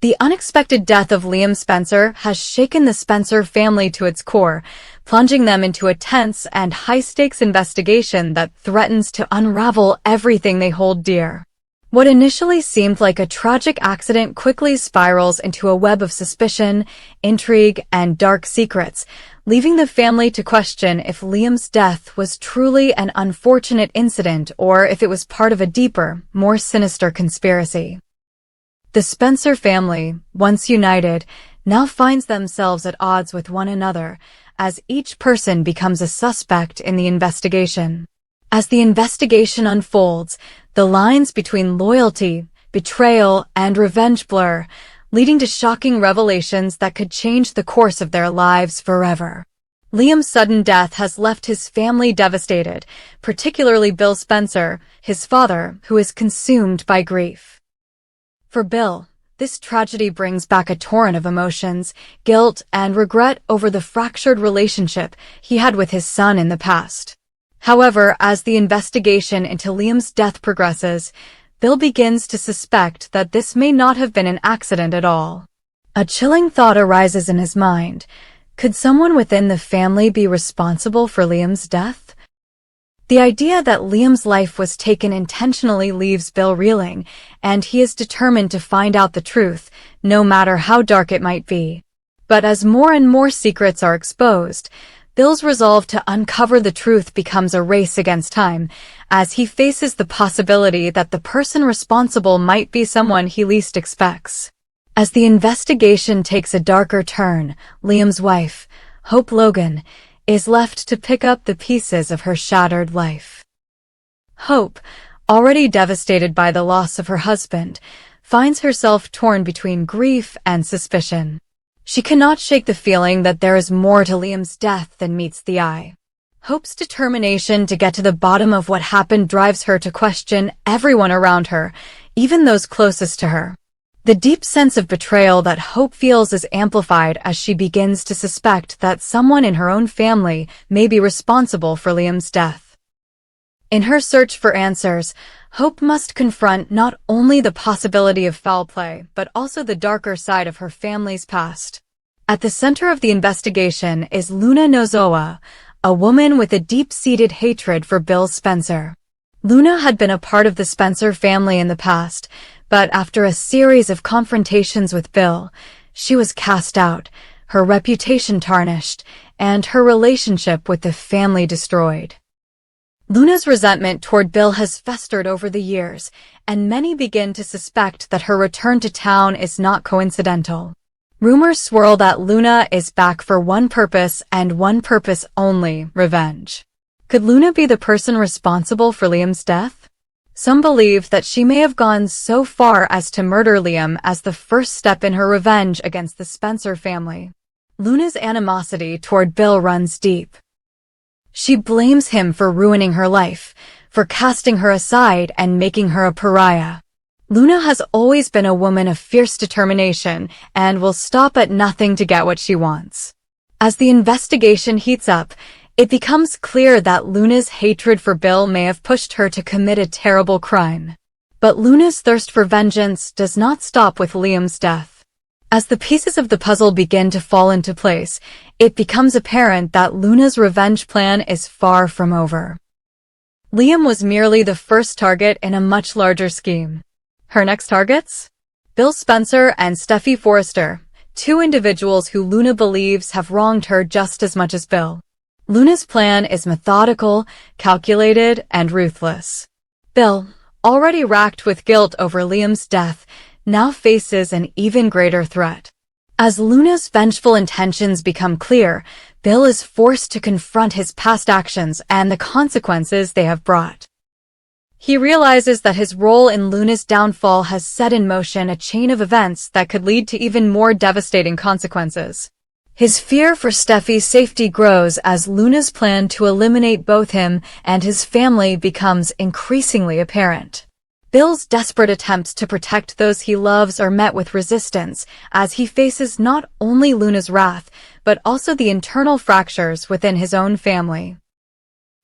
The unexpected death of Liam Spencer has shaken the Spencer family to its core, plunging them into a tense and high-stakes investigation that threatens to unravel everything they hold dear. What initially seemed like a tragic accident quickly spirals into a web of suspicion, intrigue, and dark secrets, leaving the family to question if Liam's death was truly an unfortunate incident or if it was part of a deeper, more sinister conspiracy. The Spencer family, once united, now finds themselves at odds with one another as each person becomes a suspect in the investigation. As the investigation unfolds, the lines between loyalty, betrayal, and revenge blur, leading to shocking revelations that could change the course of their lives forever. Liam's sudden death has left his family devastated, particularly Bill Spencer, his father, who is consumed by grief. For Bill, this tragedy brings back a torrent of emotions, guilt, and regret over the fractured relationship he had with his son in the past. However, as the investigation into Liam's death progresses, Bill begins to suspect that this may not have been an accident at all. A chilling thought arises in his mind. Could someone within the family be responsible for Liam's death? The idea that Liam's life was taken intentionally leaves Bill reeling, and he is determined to find out the truth, no matter how dark it might be. But as more and more secrets are exposed, Bill's resolve to uncover the truth becomes a race against time, as he faces the possibility that the person responsible might be someone he least expects. As the investigation takes a darker turn, Liam's wife, Hope Logan, is left to pick up the pieces of her shattered life. Hope, already devastated by the loss of her husband, finds herself torn between grief and suspicion. She cannot shake the feeling that there is more to Liam's death than meets the eye. Hope's determination to get to the bottom of what happened drives her to question everyone around her, even those closest to her. The deep sense of betrayal that Hope feels is amplified as she begins to suspect that someone in her own family may be responsible for Liam's death. In her search for answers, Hope must confront not only the possibility of foul play, but also the darker side of her family's past. At the center of the investigation is Luna Nozawa, a woman with a deep-seated hatred for Bill Spencer. Luna had been a part of the Spencer family in the past, but after a series of confrontations with Bill, she was cast out, her reputation tarnished, and her relationship with the family destroyed. Luna's resentment toward Bill has festered over the years, and many begin to suspect that her return to town is not coincidental. Rumors swirl that Luna is back for one purpose and one purpose only: revenge. Could Luna be the person responsible for Liam's death? Some believe that she may have gone so far as to murder Liam as the first step in her revenge against the Spencer family. Luna's animosity toward Bill runs deep. She blames him for ruining her life, for casting her aside and making her a pariah. Luna has always been a woman of fierce determination and will stop at nothing to get what she wants. As the investigation heats up, it becomes clear that Luna's hatred for Bill may have pushed her to commit a terrible crime. But Luna's thirst for vengeance does not stop with Liam's death. As the pieces of the puzzle begin to fall into place, it becomes apparent that Luna's revenge plan is far from over. Liam was merely the first target in a much larger scheme. Her next targets? Bill Spencer and Steffi Forrester, two individuals who Luna believes have wronged her just as much as Bill. Luna's plan is methodical, calculated, and ruthless. Bill, already racked with guilt over Liam's death, now faces an even greater threat. As Luna's vengeful intentions become clear, Bill is forced to confront his past actions and the consequences they have brought. He realizes that his role in Luna's downfall has set in motion a chain of events that could lead to even more devastating consequences. His fear for Steffi's safety grows as Luna's plan to eliminate both him and his family becomes increasingly apparent. Bill's desperate attempts to protect those he loves are met with resistance, as he faces not only Luna's wrath, but also the internal fractures within his own family.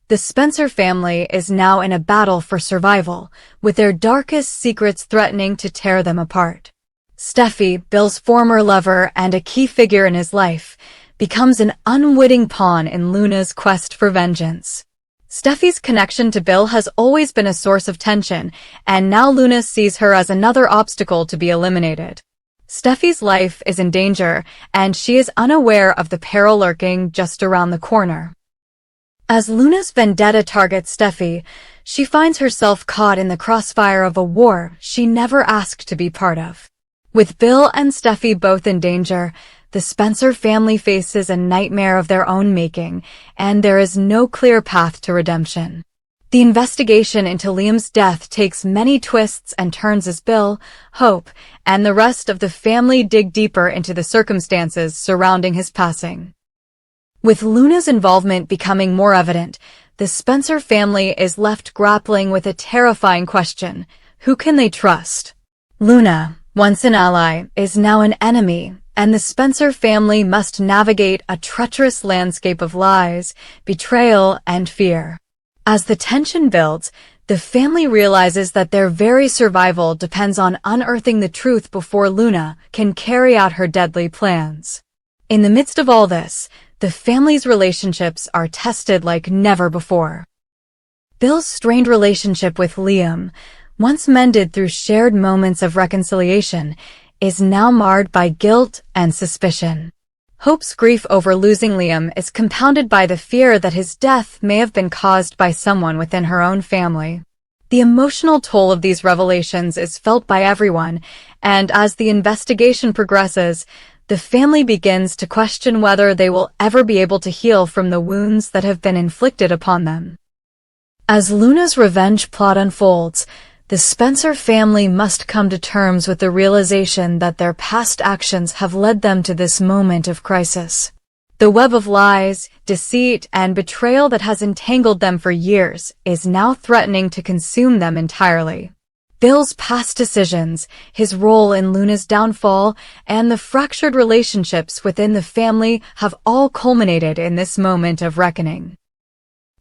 The Spencer family is now in a battle for survival, with their darkest secrets threatening to tear them apart. Steffi, Bill's former lover and a key figure in his life, becomes an unwitting pawn in Luna's quest for vengeance. Steffi's connection to Bill has always been a source of tension, and now Luna sees her as another obstacle to be eliminated. Steffi's life is in danger, and she is unaware of the peril lurking just around the corner. As Luna's vendetta targets Steffi, she finds herself caught in the crossfire of a war she never asked to be part of. With Bill and Steffi both in danger, the Spencer family faces a nightmare of their own making, and there is no clear path to redemption. The investigation into Liam's death takes many twists and turns as Bill, Hope, and the rest of the family dig deeper into the circumstances surrounding his passing. With Luna's involvement becoming more evident, the Spencer family is left grappling with a terrifying question: who can they trust? Luna, once an ally, is now an enemy, and the Spencer family must navigate a treacherous landscape of lies, betrayal, and fear. As the tension builds, the family realizes that their very survival depends on unearthing the truth before Luna can carry out her deadly plans. In the midst of all this, the family's relationships are tested like never before. Bill's strained relationship with Liam, once mended through shared moments of reconciliation, is now marred by guilt and suspicion. Hope's grief over losing Liam is compounded by the fear that his death may have been caused by someone within her own family. The emotional toll of these revelations is felt by everyone, and as the investigation progresses, the family begins to question whether they will ever be able to heal from the wounds that have been inflicted upon them. As Luna's revenge plot unfolds, the Spencer family must come to terms with the realization that their past actions have led them to this moment of crisis. The web of lies, deceit, and betrayal that has entangled them for years is now threatening to consume them entirely. Bill's past decisions, his role in Luna's downfall, and the fractured relationships within the family have all culminated in this moment of reckoning.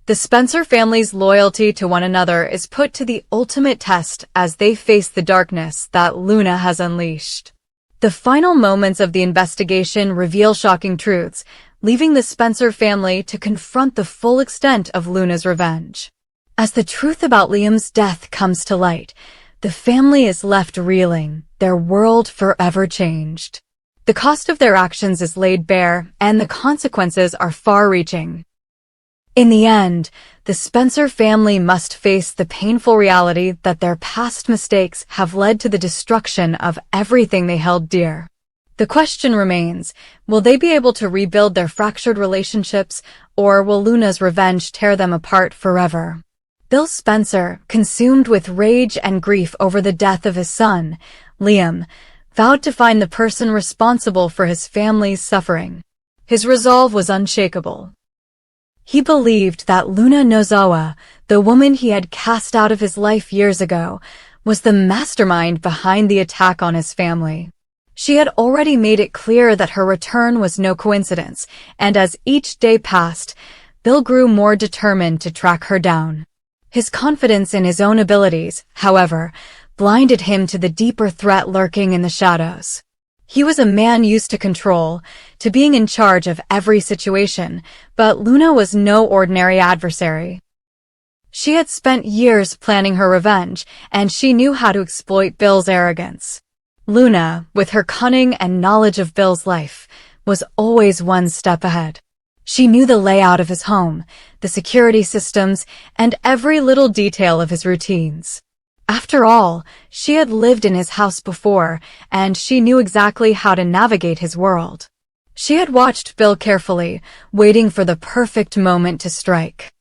The Spencer family's loyalty to one another is put to the ultimate test as they face the darkness that Luna has unleashed. The final moments of the investigation reveal shocking truths, leaving the Spencer family to confront the full extent of Luna's revenge. As the truth about Liam's death comes to light, the family is left reeling, their world forever changed. The cost of their actions is laid bare, and the consequences are far-reaching. In the end, the Spencer family must face the painful reality that their past mistakes have led to the destruction of everything they held dear. The question remains, will they be able to rebuild their fractured relationships, or will Luna's revenge tear them apart forever? Bill Spencer, consumed with rage and grief over the death of his son, Liam, vowed to find the person responsible for his family's suffering. His resolve was unshakable. He believed that Luna Nozawa, the woman he had cast out of his life years ago, was the mastermind behind the attack on his family. She had already made it clear that her return was no coincidence, and as each day passed, Bill grew more determined to track her down. His confidence in his own abilities, however, blinded him to the deeper threat lurking in the shadows. He was a man used to control, to being in charge of every situation, but Luna was no ordinary adversary. She had spent years planning her revenge, and she knew how to exploit Bill's arrogance. Luna, with her cunning and knowledge of Bill's life, was always one step ahead. She knew the layout of his home, the security systems, and every little detail of his routines. After all, she had lived in his house before, and she knew exactly how to navigate his world. She had watched Bill carefully, waiting for the perfect moment to strike.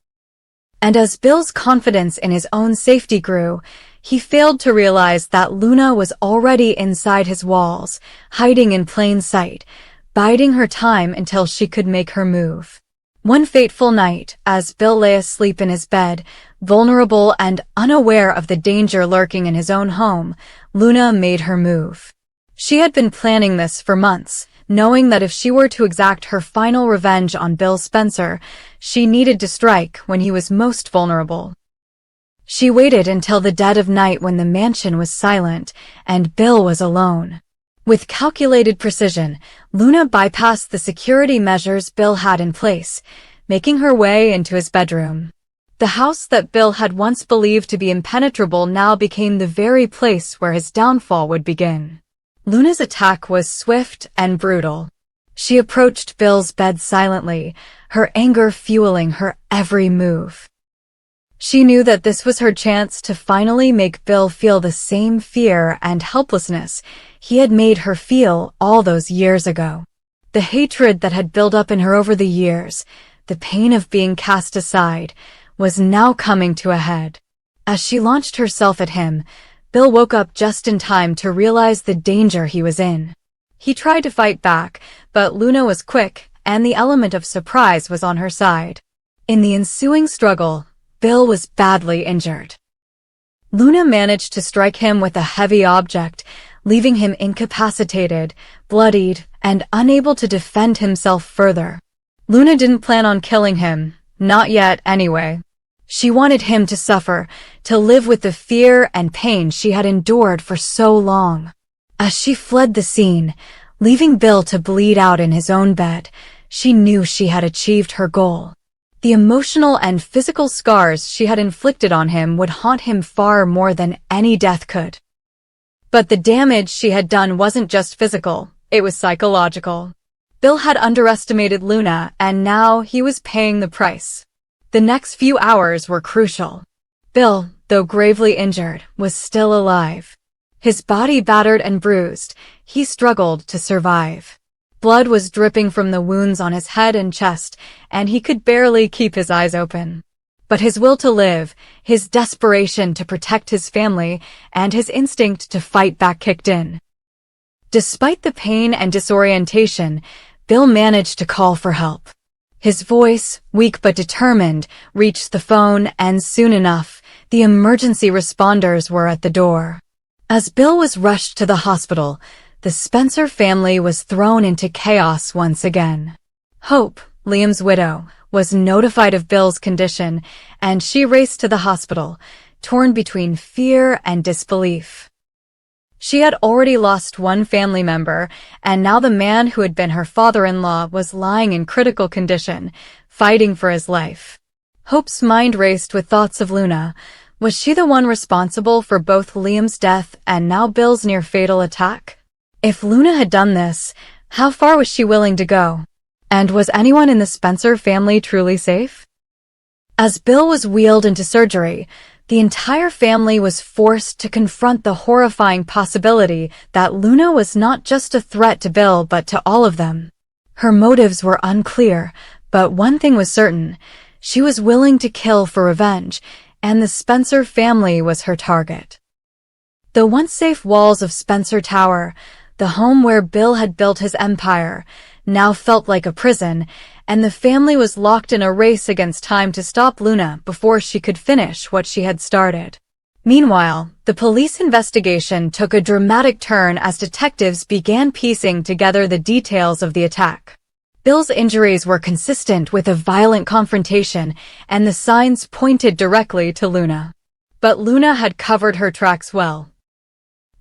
And as Bill's confidence in his own safety grew, he failed to realize that Luna was already inside his walls, hiding in plain sight, biding her time until she could make her move. One fateful night, as Bill lay asleep in his bed, vulnerable and unaware of the danger lurking in his own home, Luna made her move. She had been planning this for months, knowing that if she were to exact her final revenge on Bill Spencer, she needed to strike when he was most vulnerable. She waited until the dead of night when the mansion was silent and Bill was alone. With calculated precision, Luna bypassed the security measures Bill had in place, making her way into his bedroom. The house that Bill had once believed to be impenetrable now became the very place where his downfall would begin. Luna's attack was swift and brutal. She approached Bill's bed silently, her anger fueling her every move. She knew that this was her chance to finally make Bill feel the same fear and helplessness he had made her feel all those years ago. The hatred that had built up in her over the years, the pain of being cast aside, was now coming to a head. As she launched herself at him, Bill woke up just in time to realize the danger he was in. He tried to fight back, but Luna was quick, and the element of surprise was on her side. In the ensuing struggle, Bill was badly injured. Luna managed to strike him with a heavy object, leaving him incapacitated, bloodied, and unable to defend himself further. Luna didn't plan on killing him, not yet anyway. She wanted him to suffer, to live with the fear and pain she had endured for so long. As she fled the scene, leaving Bill to bleed out in his own bed, she knew she had achieved her goal. The emotional and physical scars she had inflicted on him would haunt him far more than any death could. But the damage she had done wasn't just physical, it was psychological. Bill had underestimated Luna, and now he was paying the price. The next few hours were crucial. Bill, though gravely injured, was still alive. His body battered and bruised, he struggled to survive. Blood was dripping from the wounds on his head and chest, and he could barely keep his eyes open. But his will to live, his desperation to protect his family, and his instinct to fight back kicked in. Despite the pain and disorientation, Bill managed to call for help. His voice, weak but determined, reached the phone, and soon enough, the emergency responders were at the door. As Bill was rushed to the hospital, the Spencer family was thrown into chaos once again. Hope, Liam's widow, was notified of Bill's condition, and she raced to the hospital, torn between fear and disbelief. She had already lost one family member, and now the man who had been her father-in-law was lying in critical condition, fighting for his life. Hope's mind raced with thoughts of Luna. Was she the one responsible for both Liam's death and now Bill's near-fatal attack? If Luna had done this, how far was she willing to go? And was anyone in the Spencer family truly safe? As Bill was wheeled into surgery, the entire family was forced to confront the horrifying possibility that Luna was not just a threat to Bill but to all of them. Her motives were unclear, but one thing was certain: she was willing to kill for revenge, and the Spencer family was her target. The once safe walls of Spencer Tower, the home where Bill had built his empire, now felt like a prison, and the family was locked in a race against time to stop Luna before she could finish what she had started. Meanwhile, the police investigation took a dramatic turn as detectives began piecing together the details of the attack. Bill's injuries were consistent with a violent confrontation, and the signs pointed directly to Luna. But Luna had covered her tracks well.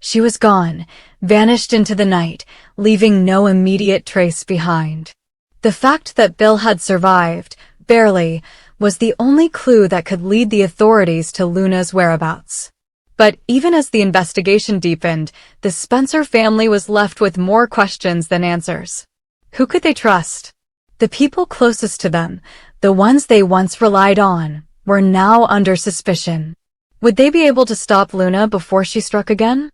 She was gone, vanished into the night, leaving no immediate trace behind. The fact that Bill had survived, barely, was the only clue that could lead the authorities to Luna's whereabouts. But even as the investigation deepened, the Spencer family was left with more questions than answers. Who could they trust? The people closest to them, the ones they once relied on, were now under suspicion. Would they be able to stop Luna before she struck again?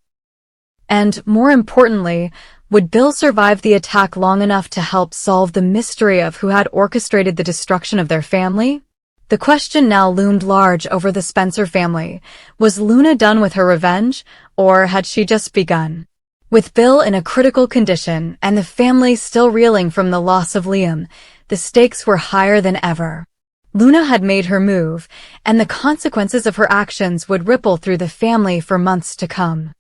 And, more importantly, would Bill survive the attack long enough to help solve the mystery of who had orchestrated the destruction of their family? The question now loomed large over the Spencer family. Was Luna done with her revenge, or had she just begun? With Bill in a critical condition and the family still reeling from the loss of Liam, the stakes were higher than ever. Luna had made her move, and the consequences of her actions would ripple through the family for months to come.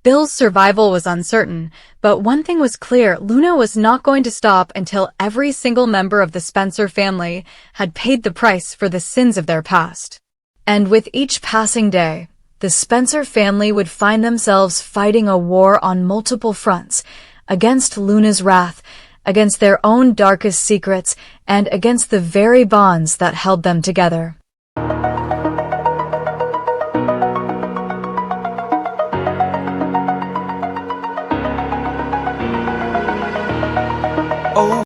Bill's survival was uncertain, but one thing was clear: Luna was not going to stop until every single member of the Spencer family had paid the price for the sins of their past. And with each passing day, the Spencer family would find themselves fighting a war on multiple fronts, against Luna's wrath, against their own darkest secrets, and against the very bonds that held them together.